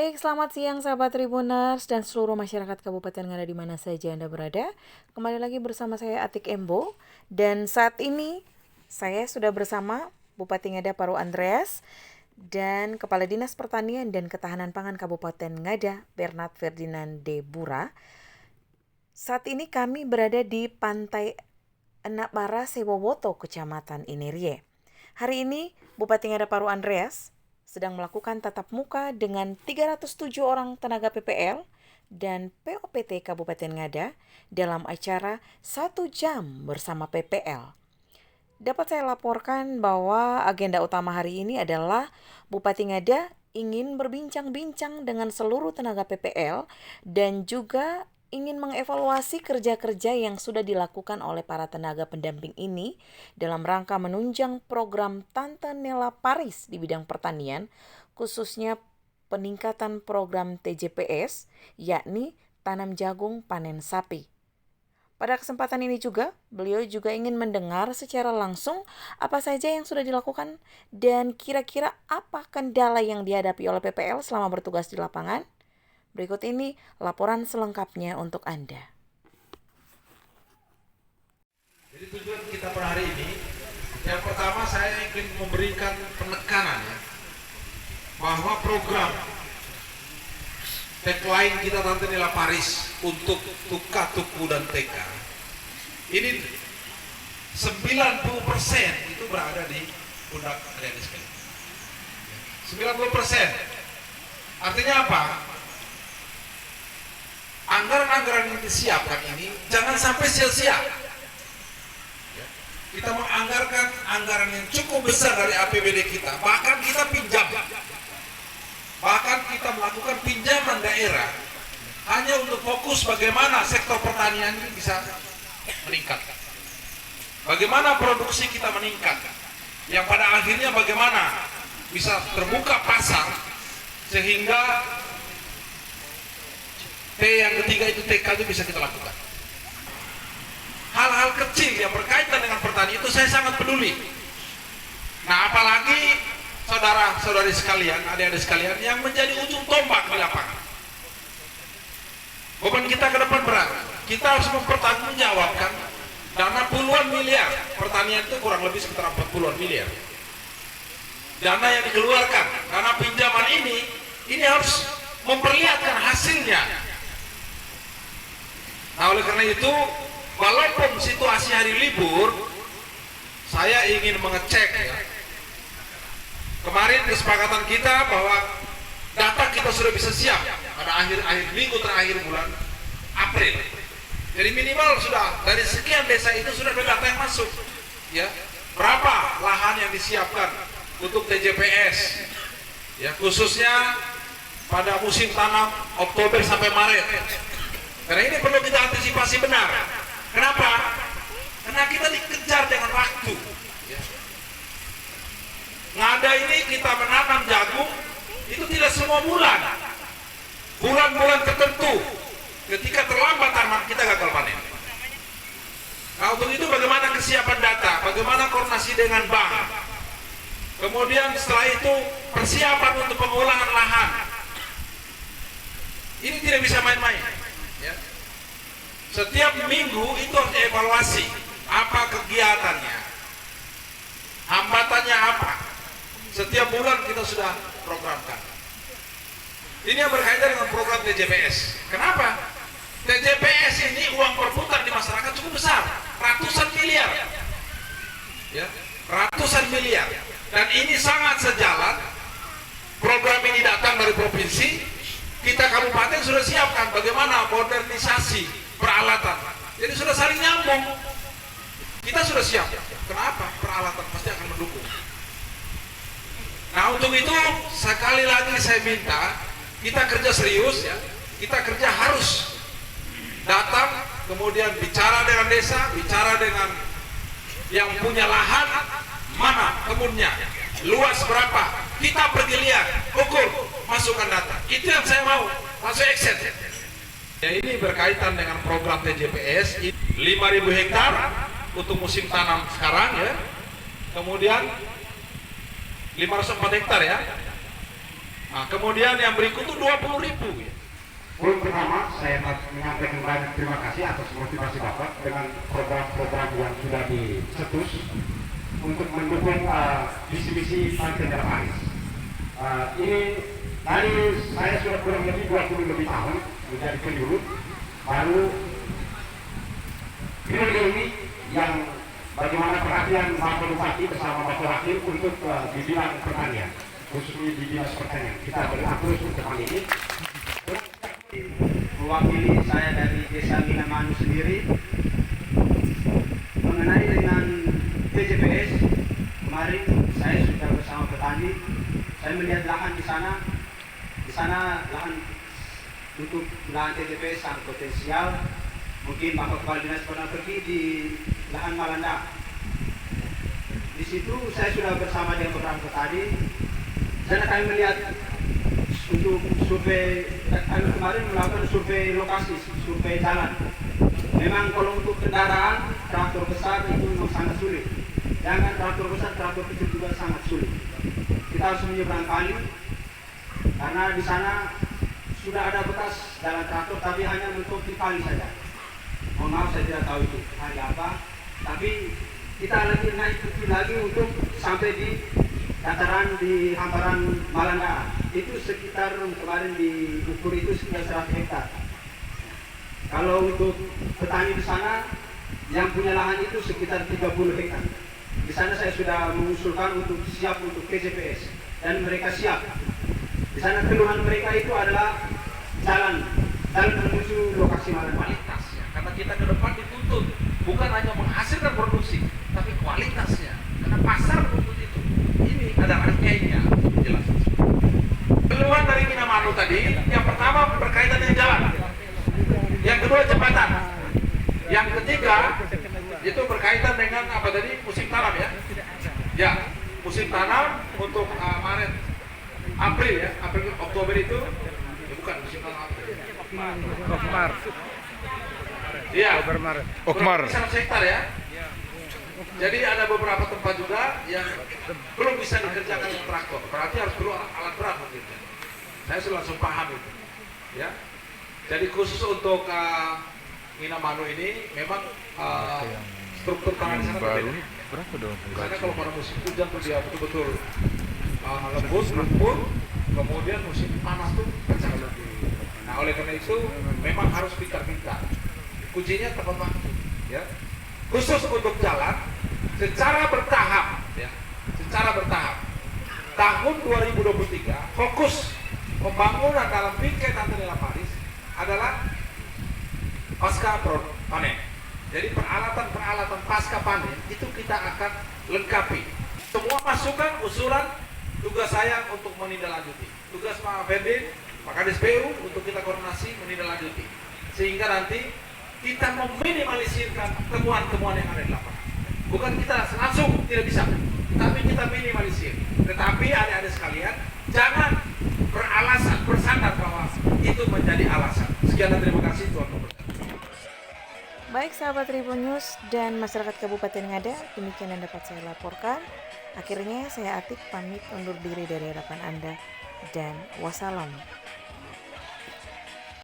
Baik, selamat siang sahabat Tribuners dan seluruh masyarakat Kabupaten Ngada di mana saja Anda berada. Kembali lagi bersama saya Atik Embo dan saat ini saya sudah bersama Bupati Ngada Paru Andreas dan Kepala Dinas Pertanian dan Ketahanan Pangan Kabupaten Ngada Bernard Ferdinand de Bura. Saat ini kami berada di Pantai Enakbara Sewowoto, Kecamatan Inerie. Hari ini Bupati Ngada Paru Andreas sedang melakukan tatap muka dengan 307 orang tenaga PPL dan POPT Kabupaten Ngada dalam acara 1 jam bersama PPL. Dapat saya laporkan bahwa agenda utama hari ini adalah Bupati Ngada ingin berbincang-bincang dengan seluruh tenaga PPL dan juga ingin mengevaluasi kerja-kerja yang sudah dilakukan oleh para tenaga pendamping ini dalam rangka menunjang program Tante Nela Paris di bidang pertanian, khususnya peningkatan program TJPS, yakni tanam jagung panen sapi. Pada kesempatan ini juga, beliau juga ingin mendengar secara langsung apa saja yang sudah dilakukan dan kira-kira apa kendala yang dihadapi oleh PPL selama bertugas di lapangan. Berikut ini laporan selengkapnya untuk Anda. Jadi tujuan kita per hari ini, yang pertama saya ingin memberikan penekanan ya, bahwa program tagline kita Tante Nela Paris untuk Tuka, Tuku, dan TK ini 90% itu berada di pundak adik-adik sekalian. 90%. Artinya apa? Anggaran-anggaran yang disiapkan ini jangan sampai sia-sia. Kita menganggarkan anggaran yang cukup besar dari APBD kita, bahkan kita pinjam, bahkan kita melakukan pinjaman daerah hanya untuk fokus bagaimana sektor pertanian ini bisa meningkat, bagaimana produksi kita meningkat, yang pada akhirnya bagaimana bisa terbuka pasar sehingga yang ketiga itu TK itu bisa kita lakukan. Hal-hal kecil yang berkaitan dengan pertanian itu saya sangat peduli. Nah, apalagi saudara-saudari sekalian, adik-adik sekalian yang menjadi ujung tombak di lapangan. Beban kita ke depan berat. Kita harus mempertanggungjawabkan dana puluhan miliar. Pertanian itu kurang lebih sekitar 40-an miliar. Dana yang dikeluarkan, dana pinjaman ini harus memperlihatkan hasilnya. Nah, oleh karena itu, walaupun situasi hari libur, saya ingin mengecek ya. Kemarin kesepakatan kita bahwa data kita sudah bisa siap pada akhir minggu terakhir bulan April. Jadi minimal sudah dari sekian desa itu sudah ada data yang masuk. Ya, berapa lahan yang disiapkan untuk TJPS? Ya, khususnya pada musim tanam Oktober sampai Maret. Karena ini perlu kita antisipasi benar. Kenapa? Karena kita dikejar dengan waktu. Ngada ini kita menanam jagung itu tidak semua bulan. Bulan-bulan tertentu. Ketika terlambat tanam kita gagal panen. Nah, untuk itu bagaimana kesiapan data? Bagaimana koordinasi dengan bank? Kemudian setelah itu persiapan untuk pengolahan lahan. Ini tidak bisa main-main. Ya. Setiap minggu itu harus evaluasi apa kegiatannya, hambatannya apa. Setiap bulan kita sudah programkan. Ini yang berkaitan dengan program TJPS. Kenapa? TJPS ini uang berputar di masyarakat cukup besar, ratusan miliar, ya, ratusan miliar. Dan ini sangat sejalan. Program ini datang dari provinsi. Kita kabupaten sudah siapkan bagaimana modernisasi peralatan. Jadi sudah saling nyambung. Kita sudah siap. Kenapa? Peralatan pasti akan mendukung. Nah, untuk itu sekali lagi saya minta kita kerja serius ya. Kita kerja harus datang, kemudian bicara dengan desa, bicara dengan yang punya lahan, mana kebunnya, luas berapa. Kita pergi lihat, ukur, masukkan data. Itu yang saya mau, masuk Excel. Ya, ini berkaitan dengan program TJPS 5.000 hektar untuk musim tanam sekarang ya. Kemudian 504 hektar ya. Nah, kemudian yang berikut tuh 20.000 ya. Poin pertama, saya menyampaikan banyak terima kasih atas motivasi Bapak dengan program-program yang sudah dicetus untuk mendukung visi-misi Pantai Dalam Paris. Ini dari saya sudah kurang lebih 20 lebih tahun menjadi penyuluh, baru periode ini yang bagaimana perhatian Bapak Bupati bersama Bapak Wakil untuk di bidang pertanian, khususnya di dinas pertanian. Kita berapus untuk hal ini. Mewakili saya dari Desa Minamanu sendiri mengenai dengan TJPS. Kemarin saya sudah bersama petani, saya melihat lahan di sana lahan untuk lahan TJPS sangat potensial. Mungkin Bapak Kepala Dinas pernah pergi di lahan Malanda. Di situ saya sudah bersama dengan beberapa petani. Sana kami melihat untuk survei, kami kemarin melakukan survei lokasi, survei jalan. Memang kalau untuk kendaraan, traktor besar itu memang sangat sulit. Jangan traktor besar, traktor kecil juga sangat sulit. Kita harus menyeberang kali, karena di sana sudah ada bekas jalan traktor, tapi hanya mentok di kali saja. Mohon maaf, saya tidak tahu itu kali apa. Tapi kita lagi naik kecil lagi untuk sampai di dataran di hamparan Malanda. Itu sekitar kemarin diukur itu sekitar 100 hektar. Kalau untuk petani di sana yang punya lahan itu sekitar 30 hektar. Di sana saya sudah mengusulkan untuk siap untuk TJPS dan mereka siap. Di sana keluhan mereka itu adalah jalan menuju lokasi Malanda. Kualitas ya, karena kita ke depan dituntut bukan hanya menghasilkan produksi, tapi kualitasnya. Karena pasar menuntut itu. Ini ada rangkaiannya, jelas. Keluhan dari Minamanu tadi, yang pertama berkaitan dengan jalan, yang kedua jembatan, yang ketiga itu berkaitan dengan apa tadi, musim tanam ya. Ya, musim tanam untuk Maret, April ya, April Oktober itu ya bukan musim tanam April. Okmar. Iya. Okmar. 100 hektar ya. Jadi ada beberapa tempat juga yang belum bisa dikerjakan dengan traktor. Berarti harus perlu alat berat mungkin. Saya sudah langsung paham itu. Ya. Jadi khusus untuk Minamanu ini memang struktur tanah di sana berbeda. Berapa dong? Karena kalau pada musim hujan tuh dia betul-betul lembut, lumpur, kemudian musim panas tuh pecah. Nah oleh karena itu memang harus pintar-pintar. Kuncinya tepat waktu. Ya. Khusus untuk jalan secara bertahap ya, secara bertahap tahun 2023 fokus pembangunan dalam bingkai Pantai Dalam Paris adalah pasca panen. Jadi peralatan pasca panen itu kita akan lengkapi. Semua masukan, usulan, tugas saya untuk menindaklanjuti. Tugas Pak Ferdin, Pak Kadis PU untuk kita koordinasi menindaklanjuti. Sehingga nanti kita meminimalisirkan temuan-temuan yang ada di lapangan. Bukan kita langsung tidak bisa, tapi kita minimalisir. Tetapi adik-adik sekalian, jangan bersandar bahwa itu menjadi alasan. Sekian dan terima kasih Tuhan memberkati. Baik sahabat Tribun News dan masyarakat Kabupaten Ngada, demikian yang dapat saya laporkan. Akhirnya saya Atik pamit undur diri dari hadapan Anda dan wassalam.